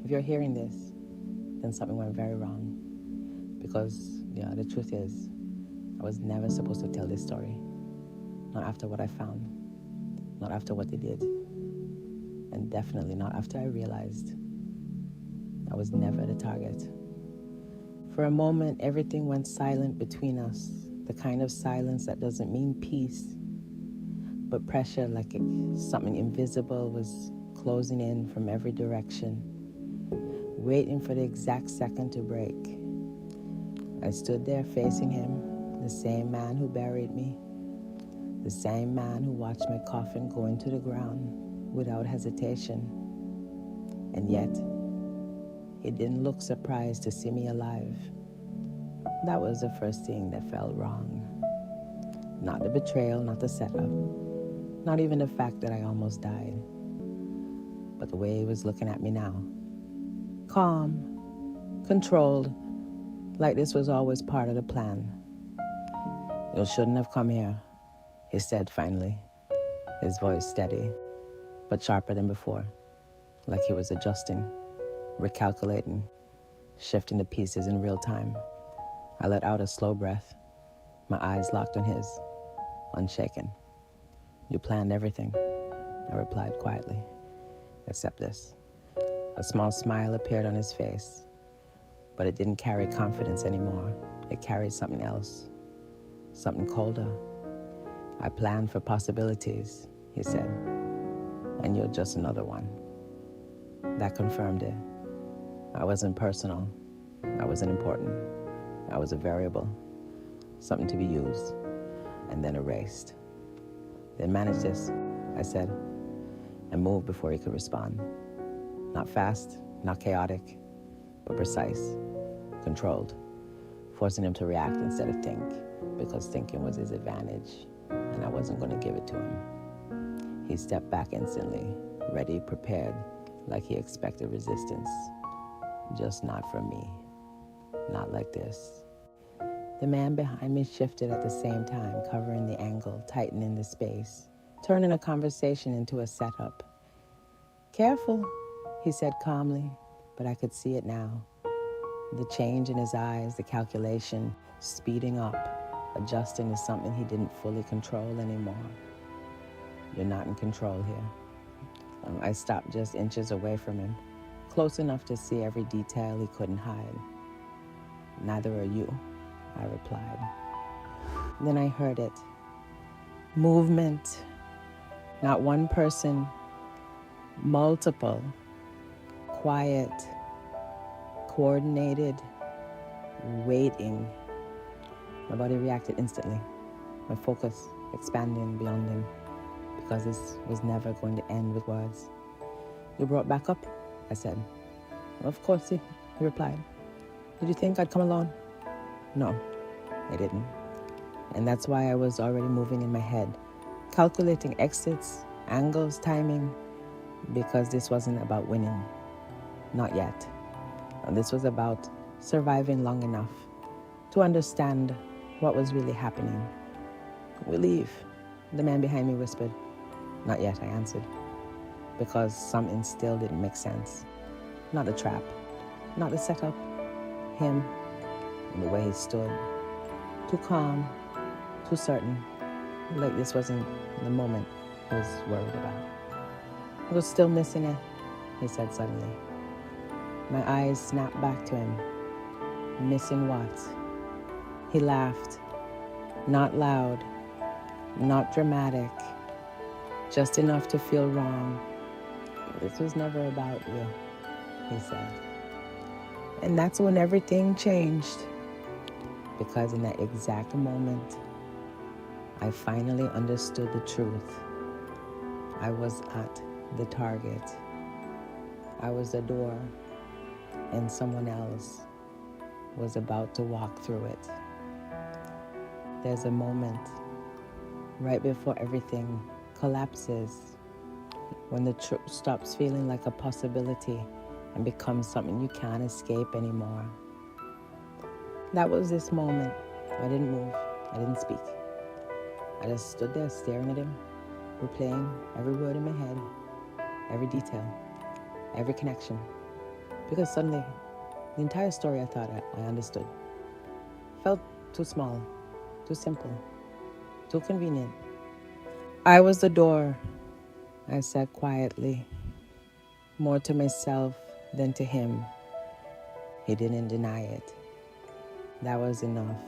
If you're hearing this, then something went very wrong. Because, the truth is, I was never supposed to tell this story. Not after what I found. Not after what they did. And definitely not after I realized I was never the target. For a moment, everything went silent between us. The kind of silence that doesn't mean peace, but pressure, like something invisible was closing in from every direction, waiting for the exact second to break. I stood there facing him, the same man who buried me, the same man who watched my coffin go into the ground without hesitation. And yet, he didn't look surprised to see me alive. That was the first thing that felt wrong. Not the betrayal, not the setup, not even the fact that I almost died, but the way he was looking at me now. Calm, controlled, like this was always part of the plan. You shouldn't have come here, he said finally, his voice steady, but sharper than before, like he was adjusting, recalculating, shifting the pieces in real time. I let out a slow breath, my eyes locked on his, unshaken. You planned everything, I replied quietly, except this. A small smile appeared on his face, but it didn't carry confidence anymore. It carried something else, something colder. I planned for possibilities, he said, and you're just another one. That confirmed it. I wasn't personal. I wasn't important. I was a variable, something to be used and then erased. Then manage this, I said, and moved before he could respond. Not fast, not chaotic, but precise, controlled, forcing him to react instead of think, because thinking was his advantage, and I wasn't going to give it to him. He stepped back instantly, ready, prepared, like he expected resistance. Just not from me. Not like this. The man behind me shifted at the same time, covering the angle, tightening the space, turning a conversation into a setup. Careful, he said calmly, but I could see it now. The change in his eyes, the calculation, speeding up, adjusting to something he didn't fully control anymore. You're not in control here. I stopped just inches away from him, close enough to see every detail he couldn't hide. Neither are you, I replied. Then I heard it. Movement. Not one person, multiple. Quiet, coordinated, waiting. My body reacted instantly, my focus expanding beyond him, because this was never going to end with words. You brought back up, I said. Of course, he replied. Did you think I'd come alone? No, I didn't. And that's why I was already moving in my head, calculating exits, angles, timing, because this wasn't about winning. Not yet. And this was about surviving long enough to understand what was really happening. We leave, the man behind me whispered. Not yet, I answered, because something still didn't make sense. Not the trap, not the setup, him, and the way he stood. Too calm, too certain, like this wasn't the moment I was worried about. I was still missing it, he said suddenly. My eyes snapped back to him. Missing what? He laughed. Not loud, not dramatic, just enough to feel wrong. This was never about you, he said. And that's when everything changed. Because in that exact moment, I finally understood the truth. I was at the target. I was the door, and someone else was about to walk through it. There's a moment right before everything collapses, when the truth stops feeling like a possibility and becomes something you can't escape anymore. That was this moment. I didn't move. I didn't speak. I just stood there staring at him, replaying every word in my head, every detail, every connection. Because suddenly, the entire story I thought I understood felt too small, too simple, too convenient. I was the door, I said quietly, more to myself than to him. He didn't deny it. That was enough.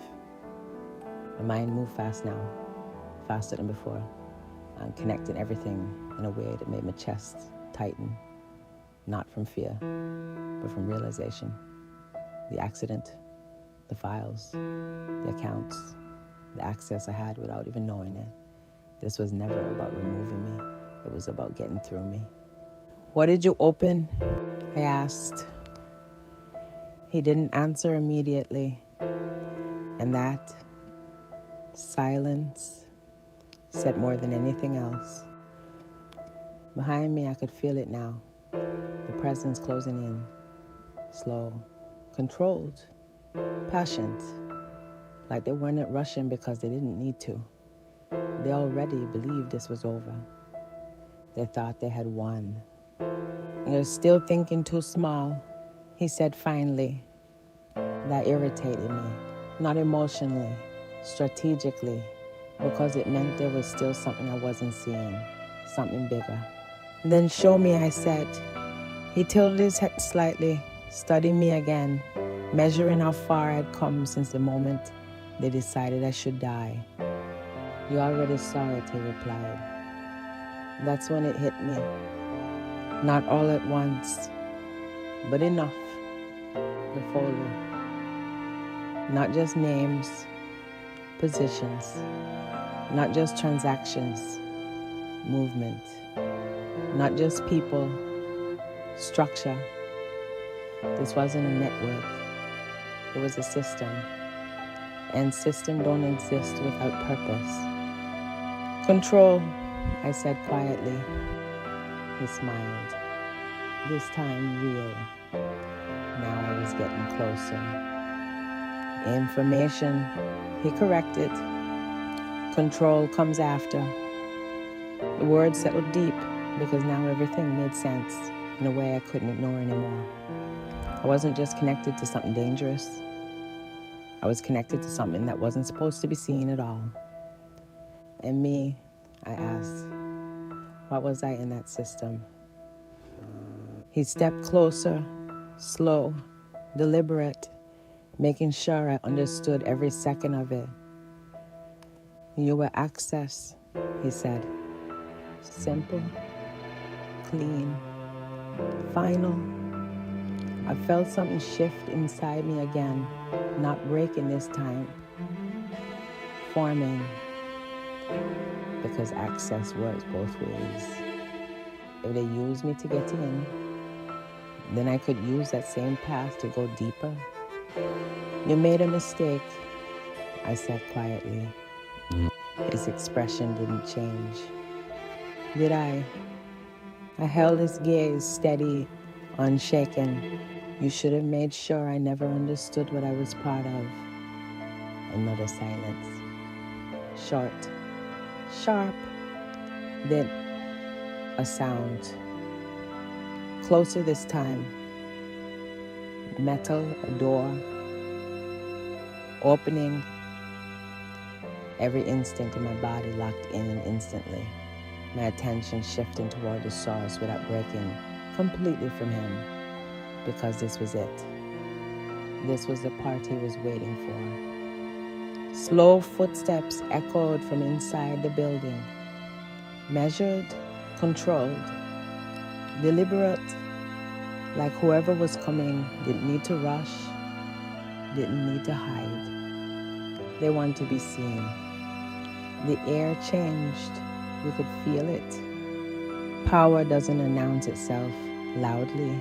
My mind moved fast now, faster than before. I'm connecting everything in a way that made my chest tighten, not from fear, but from realization. The accident, the files, the accounts, the access I had without even knowing it. This was never about removing me. It was about getting through me. What did you open? I asked. He didn't answer immediately. And that silence said more than anything else. Behind me, I could feel it now. The presence closing in. Slow, controlled, patient. Like they weren't rushing because they didn't need to. They already believed this was over. They thought they had won. You're still thinking too small, he said finally. That irritated me. Not emotionally, strategically, because it meant there was still something I wasn't seeing, something bigger. Then show me, I said. He tilted his head slightly, studying me again, measuring how far I'd come since the moment they decided I should die. You already saw it, he replied. That's when it hit me. Not all at once, but enough. The folder. Not just names, positions, not just transactions, movement, not just people, structure. This wasn't a network. It was a system. And systems don't exist without purpose. Control, I said quietly. He smiled. This time real. Now I was getting closer. Information, he corrected. Control comes after. The words settled deep because now everything made sense in a way I couldn't ignore anymore. I wasn't just connected to something dangerous. I was connected to something that wasn't supposed to be seen at all. And me, I asked, what was I in that system? He stepped closer, slow, deliberate, making sure I understood every second of it. You were access, he said. Simple, clean, final. I felt something shift inside me again, not breaking this time. Forming, because access works both ways. If they use me to get in, then I could use that same path to go deeper. You made a mistake, I said quietly. His expression didn't change. Did I? I held his gaze steady, unshaken. You should have made sure I never understood what I was part of. Another silence. Short, sharp, then a sound. Closer this time. Metal, a door, opening. Every instinct in my body locked in instantly. My attention shifting toward the source without breaking completely from him. Because this was it. This was the part he was waiting for. Slow footsteps echoed from inside the building. Measured, controlled, deliberate, like whoever was coming didn't need to rush, didn't need to hide. They wanted to be seen. The air changed. We could feel it. Power doesn't announce itself loudly.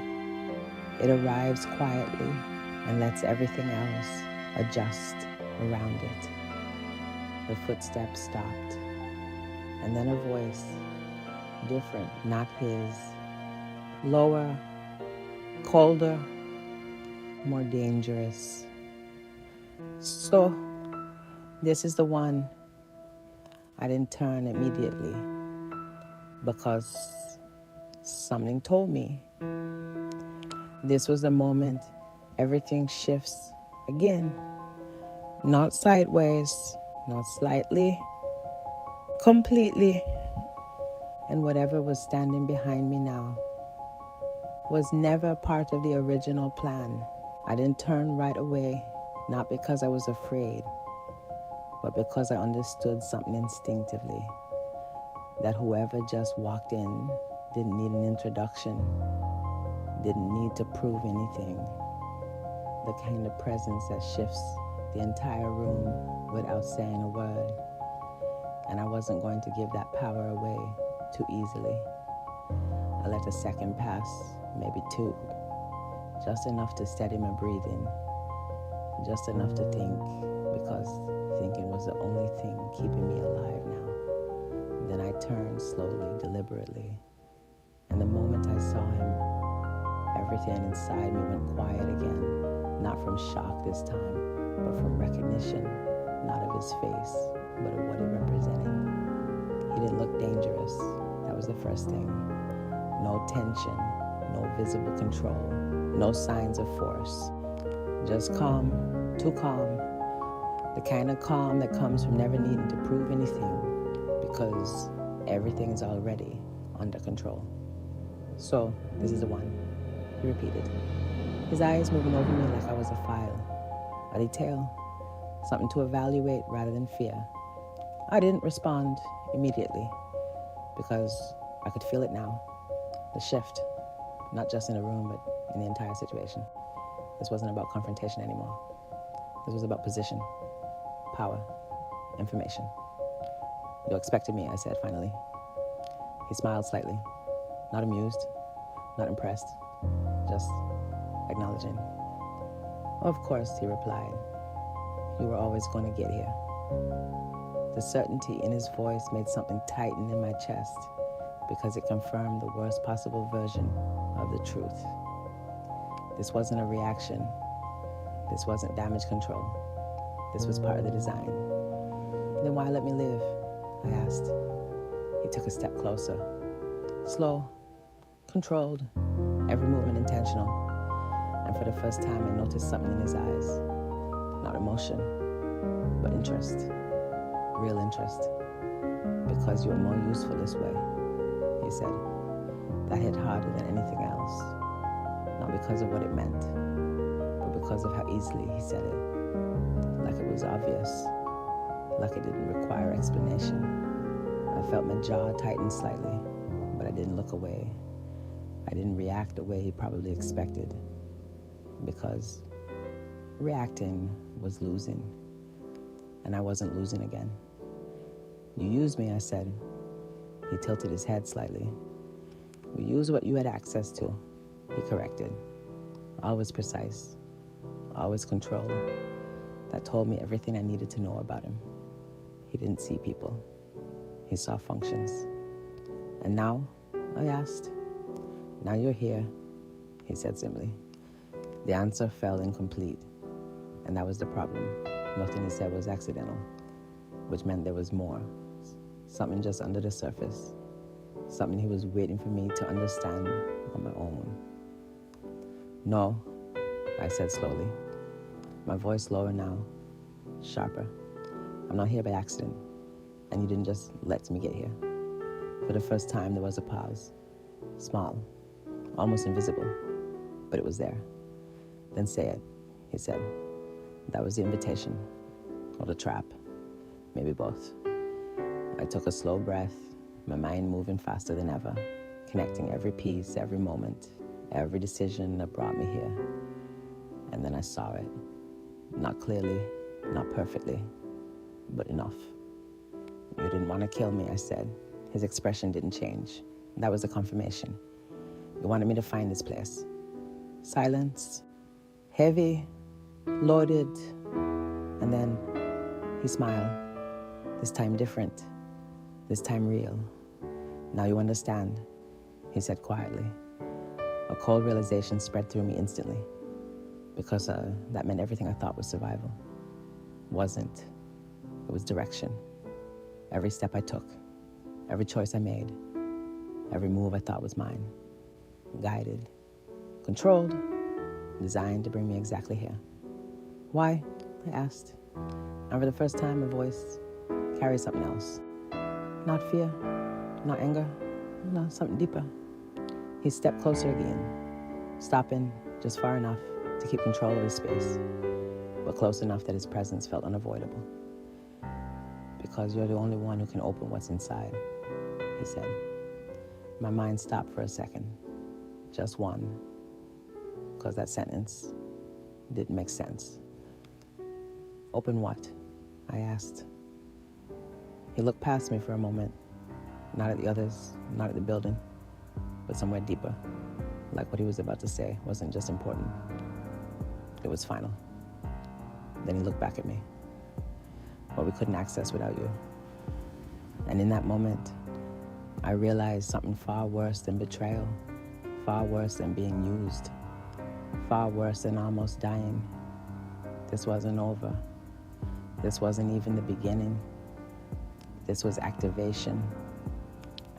It arrives quietly and lets everything else adjust around it. The footsteps stopped. And then a voice, different, not his. Lower, colder, more dangerous. So, this is the one. I didn't turn immediately because something told me This was the moment everything shifts again. Not sideways, not slightly, completely. And whatever was standing behind me now was never part of the original plan. I didn't turn right away, not because I was afraid, but because I understood something instinctively, that whoever just walked in didn't need an introduction, didn't need to prove anything. The kind of presence that shifts the entire room without saying a word. And I wasn't going to give that power away too easily. I let a second pass, maybe two, just enough to steady my breathing, just enough to think, because thinking was the only thing keeping me alive now. Then I turned slowly, deliberately, and the moment I saw him, everything inside me went quiet again, not from shock this time, but from recognition, not of his face, but of what it represented. He didn't look dangerous. That was the first thing. No tension, no visible control, no signs of force. Just calm, too calm. The kind of calm that comes from never needing to prove anything because everything is already under control. So, this is the one, he repeated. His eyes moving over me like I was a file, a detail, something to evaluate rather than fear. I didn't respond immediately because I could feel it now. The shift, not just in the room, but in the entire situation. This wasn't about confrontation anymore. This was about position, power, information. You expected me, I said finally. He smiled slightly, not amused, not impressed, just acknowledging. Of course, he replied. You were always going to get here. The certainty in his voice made something tighten in my chest because it confirmed the worst possible version of the truth. This wasn't a reaction. This wasn't damage control. This was part of the design. Then why let me live? I asked. He took a step closer. Slow, controlled, every movement intentional. And for the first time, I noticed something in his eyes. Not emotion, but interest. Real interest. Because you are more useful this way, he said. That hit harder than anything else. Not because of what it meant, but because of how easily he said it. Like it was obvious. Like it didn't require explanation. I felt my jaw tighten slightly, but I didn't look away. I didn't react the way he probably expected. Because reacting was losing. And I wasn't losing again. You used me, I said. He tilted his head slightly. You used what you had access to, he corrected. Always precise, always controlled. That told me everything I needed to know about him. He didn't see people. He saw functions. And now, I asked. Now you're here, he said simply. The answer fell incomplete. And that was the problem. Nothing he said was accidental, which meant there was more. Something just under the surface. Something he was waiting for me to understand on my own. No, I said slowly. My voice lower now, sharper. I'm not here by accident, and you didn't just let me get here. For the first time, there was a pause. Small, almost invisible, but it was there. Then say it, he said. That was the invitation, or the trap, maybe both. I took a slow breath, my mind moving faster than ever, connecting every piece, every moment, every decision that brought me here. And then I saw it. Not clearly, not perfectly, but enough. You didn't want to kill me, I said. His expression didn't change. That was the confirmation. You wanted me to find this place. Silence, heavy, loaded, and then he smiled. This time different, this time real. Now you understand, he said quietly. A cold realization spread through me instantly, because that meant everything I thought was survival. Wasn't. It was direction. Every step I took, every choice I made, every move I thought was mine. Guided, controlled, designed to bring me exactly here. Why? I asked. And for the first time, my voice carried something else. Not fear, not anger, no, something deeper. He stepped closer again, stopping just far enough to keep control of his space, but close enough that his presence felt unavoidable. Because you're the only one who can open what's inside, he said. My mind stopped for a second, just one, because that sentence didn't make sense. Open what? I asked. He looked past me for a moment, not at the others, not at the building, but somewhere deeper, like what he was about to say wasn't just important, it was final. Then he looked back at me. What we couldn't access without you. And in that moment, I realized something far worse than betrayal, far worse than being used, far worse than almost dying. This wasn't over. This wasn't even the beginning. This was activation.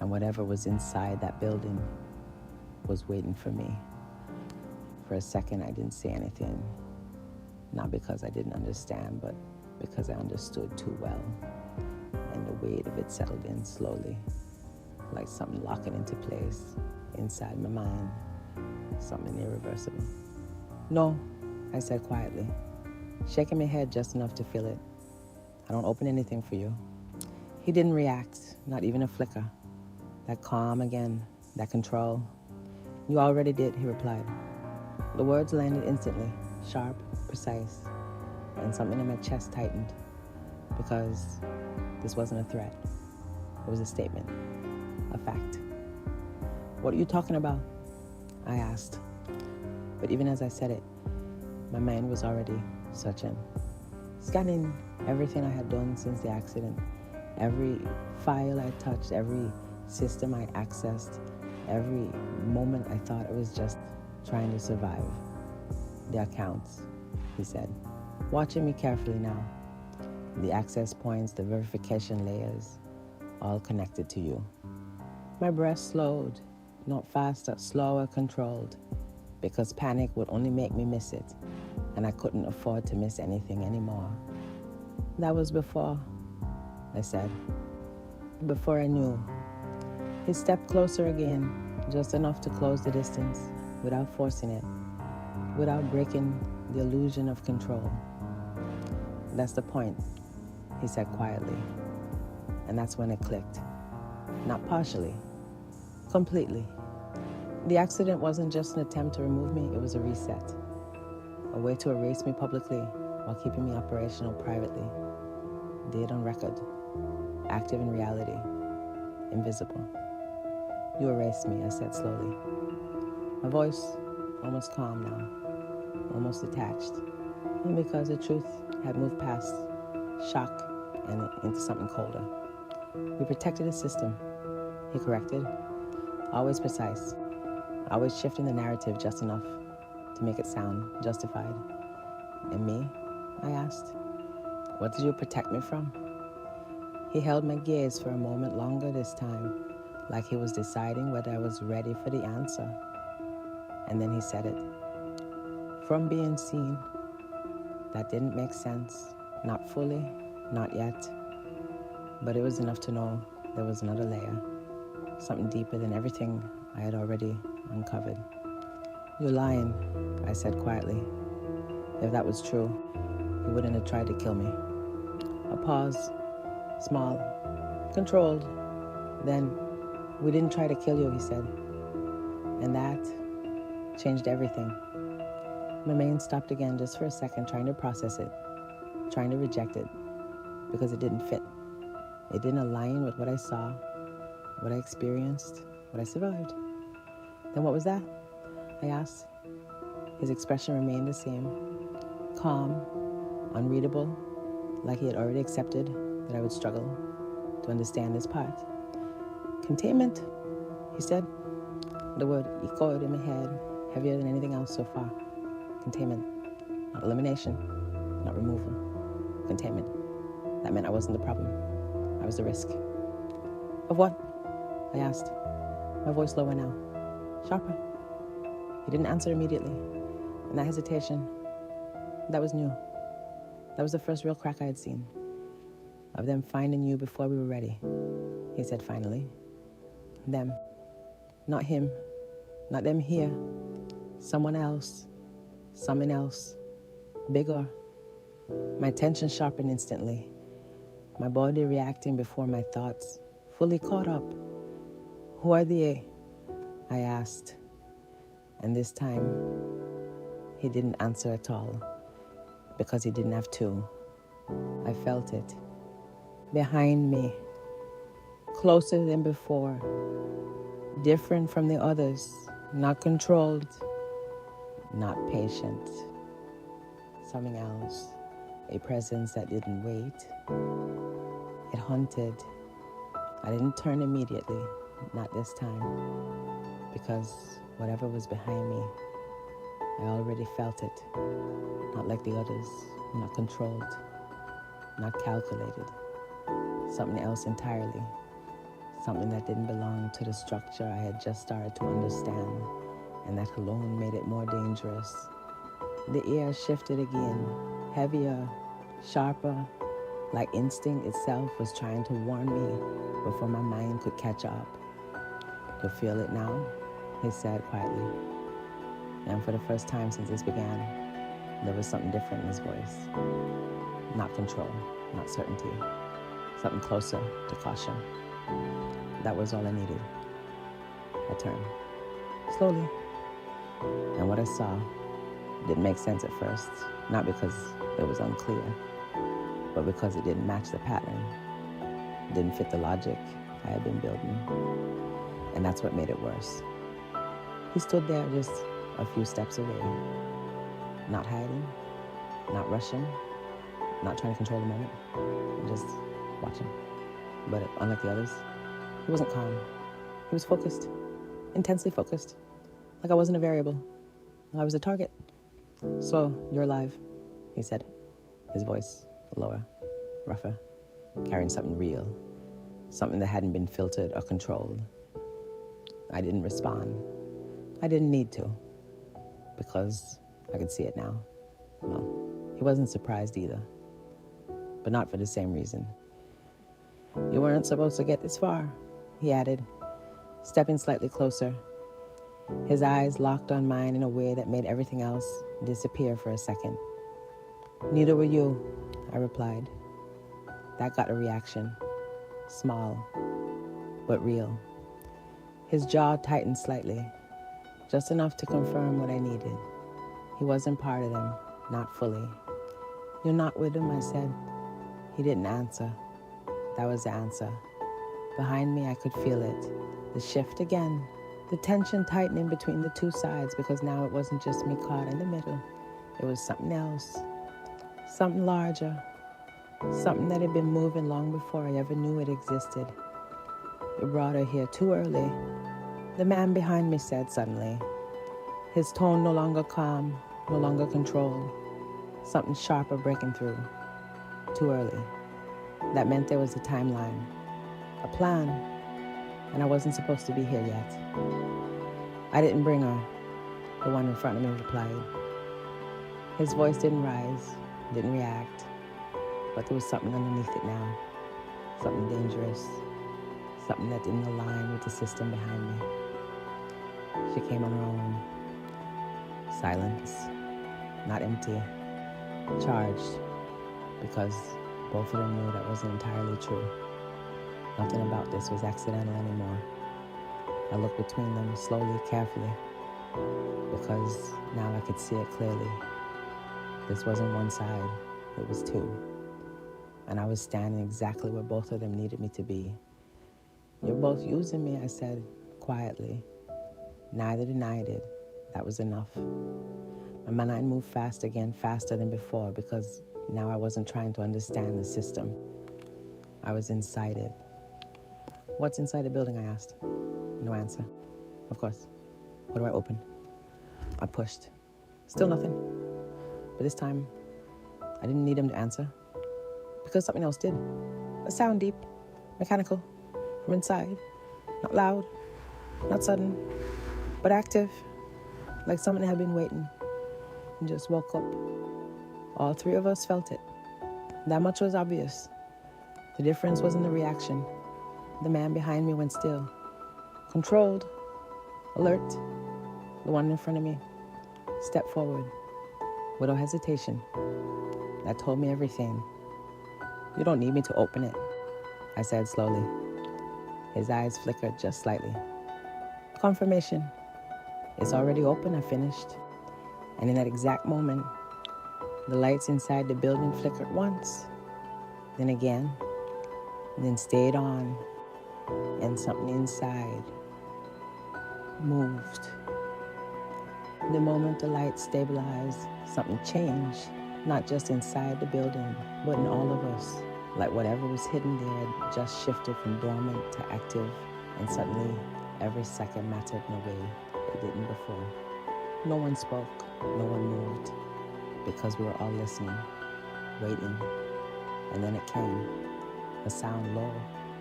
And whatever was inside that building was waiting for me. For a second, I didn't say anything. Not because I didn't understand, but because I understood too well. And the weight of it settled in slowly, like something locking into place inside my mind, something irreversible. No, I said quietly, shaking my head just enough to feel it. I don't open anything for you. He didn't react, not even a flicker. That calm again, that control. You already did, he replied. The words landed instantly, sharp, precise, and something in my chest tightened, because this wasn't a threat. It was a statement, a fact. What are you talking about? I asked. But even as I said it, my mind was already searching, scanning everything I had done since the accident, every file I touched, every system I accessed, every moment I thought I was just trying to survive. The accounts, he said, watching me carefully now. The access points, the verification layers, all connected to you. My breath slowed, not faster, slower, controlled, because panic would only make me miss it, and I couldn't afford to miss anything anymore. That was before, I said, before I knew. He stepped closer again, just enough to close the distance, without forcing it, without breaking the illusion of control. That's the point, he said quietly. And that's when it clicked. Not partially, completely. The accident wasn't just an attempt to remove me, it was a reset. A way to erase me publicly while keeping me operational privately. Dead on record, active in reality, invisible. You erased me, I said slowly. My voice almost calm now, almost detached. And because the truth had moved past shock and into something colder. We protected the system, he corrected. Always precise, always shifting the narrative just enough to make it sound justified. And me? I asked. What did you protect me from? He held my gaze for a moment longer this time, like he was deciding whether I was ready for the answer. And then he said it. From being seen. That didn't make sense. Not fully, not yet. But it was enough to know there was another layer, something deeper than everything I had already uncovered. You're lying, I said quietly. If that was true, he wouldn't have tried to kill me. A pause, small, controlled. Then, we didn't try to kill you, he said. And that changed everything. My mind stopped again just for a second, trying to process it, trying to reject it, because it didn't fit. It didn't align with what I saw, what I experienced, what I survived. Then what was that? I asked. His expression remained the same, calm, unreadable, like he had already accepted that I would struggle to understand this part. Containment, he said. The word echoed in my head, heavier than anything else so far. Containment, not elimination, not removal. Containment. That meant I wasn't the problem. I was the risk. Of what? I asked, my voice lower now, sharper. He didn't answer immediately. And that hesitation, that was new. That was the first real crack I had seen. Of them finding you before we were ready, he said finally. Them. Not him. Not them here. Someone else. Something else. Bigger. My attention sharpened instantly. My body reacting before my thoughts. Fully caught up. Who are they? I asked. And this time, he didn't answer at all. Because he didn't have to. I felt it. Behind me. Closer than before. Different from the others. Not controlled. Not patient. Something else. A presence that didn't wait. It hunted. I didn't turn immediately. Not this time. Because whatever was behind me, I already felt it. Not like the others. Not controlled. Not calculated. Something else entirely. Something that didn't belong to the structure I had just started to understand, and that alone made it more dangerous. The air shifted again, heavier, sharper, like instinct itself was trying to warn me before my mind could catch up. "You feel it now?" he said quietly. And for the first time since this began, there was something different in his voice. Not control, not certainty. Something closer to caution. That was all I needed. I turned. Slowly. And what I saw didn't make sense at first. Not because it was unclear, but because it didn't match the pattern. It didn't fit the logic I had been building. And that's what made it worse. He stood there just a few steps away. Not hiding, not rushing, not trying to control the moment. Just watching. But unlike the others, he wasn't calm. He was focused, intensely focused, like I wasn't a variable. I was a target. "So, you're alive," he said, his voice lower, rougher, carrying something real, something that hadn't been filtered or controlled. I didn't respond. I didn't need to, because I could see it now. Well, he wasn't surprised either, but not for the same reason. "You weren't supposed to get this far," he added, stepping slightly closer. His eyes locked on mine in a way that made everything else disappear for a second. "Neither were you," I replied. That got a reaction. Small, but real. His jaw tightened slightly, just enough to confirm what I needed. He wasn't part of them, not fully. "You're not with him," I said. He didn't answer. That was the answer. Behind me, I could feel it. The shift again. The tension tightening between the two sides, because now it wasn't just me caught in the middle. It was something else. Something larger. Something that had been moving long before I ever knew it existed. "You brought her here too early," the man behind me said suddenly. His tone no longer calm, no longer controlled. Something sharper breaking through. Too early. That meant there was a timeline. A plan. And I wasn't supposed to be here yet. "I didn't bring her," the one in front of me replied. His voice didn't rise, didn't react, but there was something underneath it now. Something dangerous. Something that didn't align with the system behind me. She came on her own. Silence. Not empty. Charged. Because both of them knew that wasn't entirely true. Nothing about this was accidental anymore. I looked between them slowly, carefully, because now I could see it clearly. This wasn't one side, it was two. And I was standing exactly where both of them needed me to be. "You're both using me," I said, quietly. Neither denied it. That was enough. My mind moved fast again, faster than before, because now I wasn't trying to understand the system. I was inside it. "What's inside the building?" I asked. No answer. "Of course. What do I open?" I pushed. Still nothing. But this time, I didn't need him to answer, because something else did. A sound deep, mechanical, from inside. Not loud, not sudden, but active, like someone had been waiting. and just woke up. All three of us felt it. That much was obvious. The difference was in the reaction. The man behind me went still, controlled, alert. The one in front of me stepped forward without hesitation. That told me everything. "You don't need me to open it," I said slowly. His eyes flickered just slightly. "Confirmation. It's already open," I finished. And in that exact moment, the lights inside the building flickered once, then again, and then stayed on, and something inside moved. The moment the lights stabilized, something changed, not just inside the building, but in all of us. Like whatever was hidden there just shifted from dormant to active, and suddenly every second mattered in a way it didn't before. No one spoke, no one moved, because we were all listening, waiting. And then it came, a sound low,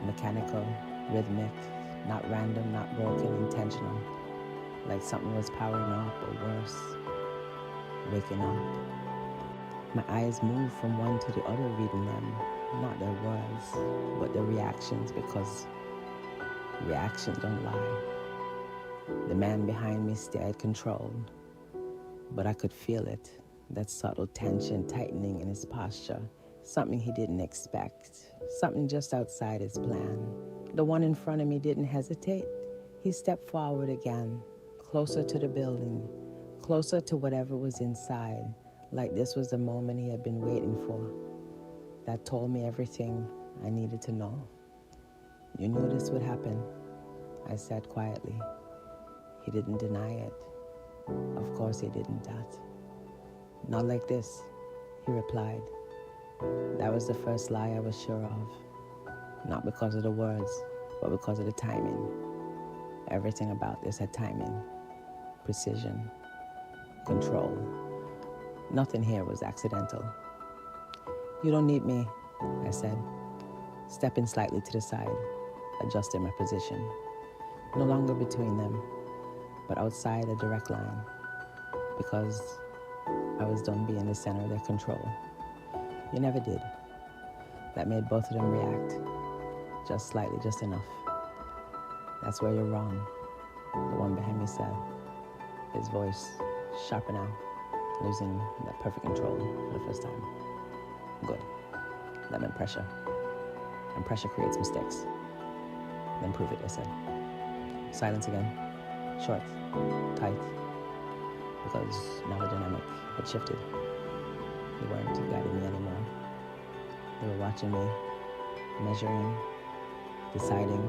mechanical, rhythmic, not random, not broken, intentional. Like something was powering up, or worse, waking up. My eyes moved from one to the other, reading them, not their words, but their reactions, because reactions don't lie. The man behind me stared controlled, but I could feel it, that subtle tension tightening in his posture, something he didn't expect, something just outside his plan. The one in front of me didn't hesitate. He stepped forward again, closer to the building, closer to whatever was inside, like this was the moment he had been waiting for. That told me everything I needed to know. "You knew this would happen," I said quietly. He didn't deny it. Of course he didn't, that. "Not like this," he replied. That was the first lie I was sure of. Not because of the words, but because of the timing. Everything about this had timing, precision, control. Nothing here was accidental. "You don't need me," I said, stepping slightly to the side, adjusting my position. No longer between them, but outside a direct line, because I was done being the center of their control. "You never did." That made both of them react, just slightly, just enough. "That's where you're wrong," the one behind me said, his voice sharper now, losing that perfect control for the first time. "Good. That meant pressure. And pressure creates mistakes." "Then prove it," I said. Silence again. Short, tight, because now the dynamic had shifted. They weren't guiding me anymore. They were watching me, measuring, deciding,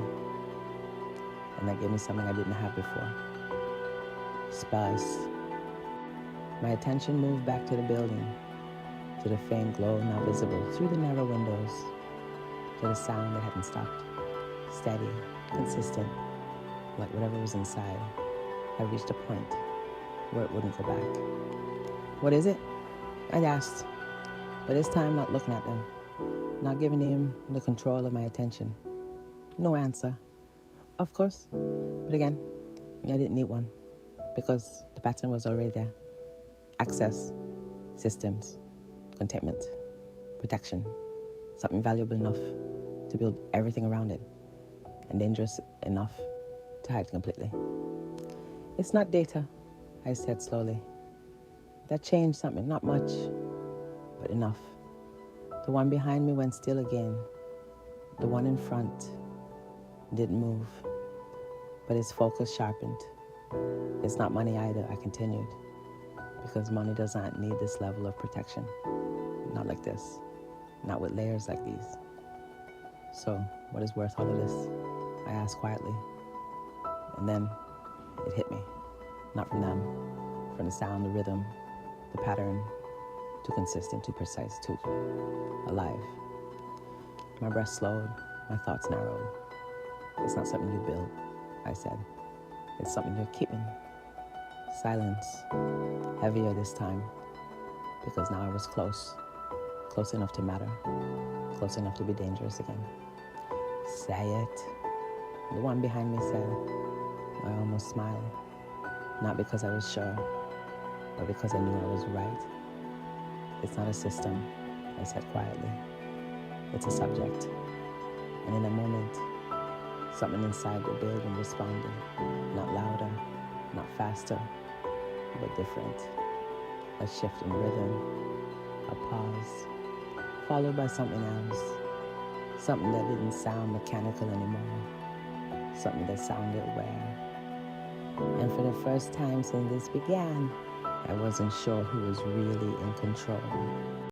and that gave me something I didn't have before. Space. My attention moved back to the building, to the faint glow now visible through the narrow windows, to the sound that hadn't stopped, steady, consistent, like whatever was inside had reached a point where it wouldn't go back. "What is it?" I asked, but this time not looking at them, not giving him the control of my attention. No answer. Of course, but again, I didn't need one, because the pattern was already there. Access, systems, contentment, protection, something valuable enough to build everything around it, and dangerous enough to hide completely. "It's not data," I said slowly. That changed something, not much, but enough. The one behind me went still again. The one in front didn't move, but his focus sharpened. "It's not money either," I continued, because money does not need this level of protection. Not like this, not with layers like these. "So, what is worth all of this?" I asked quietly. And then it hit me. Not from them, from the sound, the rhythm, the pattern, too consistent, too precise, too alive. My breath slowed, my thoughts narrowed. "It's not something you build," I said. "It's something you're keeping." Silence, heavier this time, because now I was close enough to matter, close enough to be dangerous again. "Say it," the one behind me said. I almost smiled, not because I was sure, but because I knew I was right. It's not a system, I said quietly. It's a subject. And in a moment, something inside the building responded. Not louder, not faster, but different. A shift in rhythm, a pause, followed by something else. Something that didn't sound mechanical anymore. Something that sounded rare. And for the first time since this began, I wasn't sure who was really in control.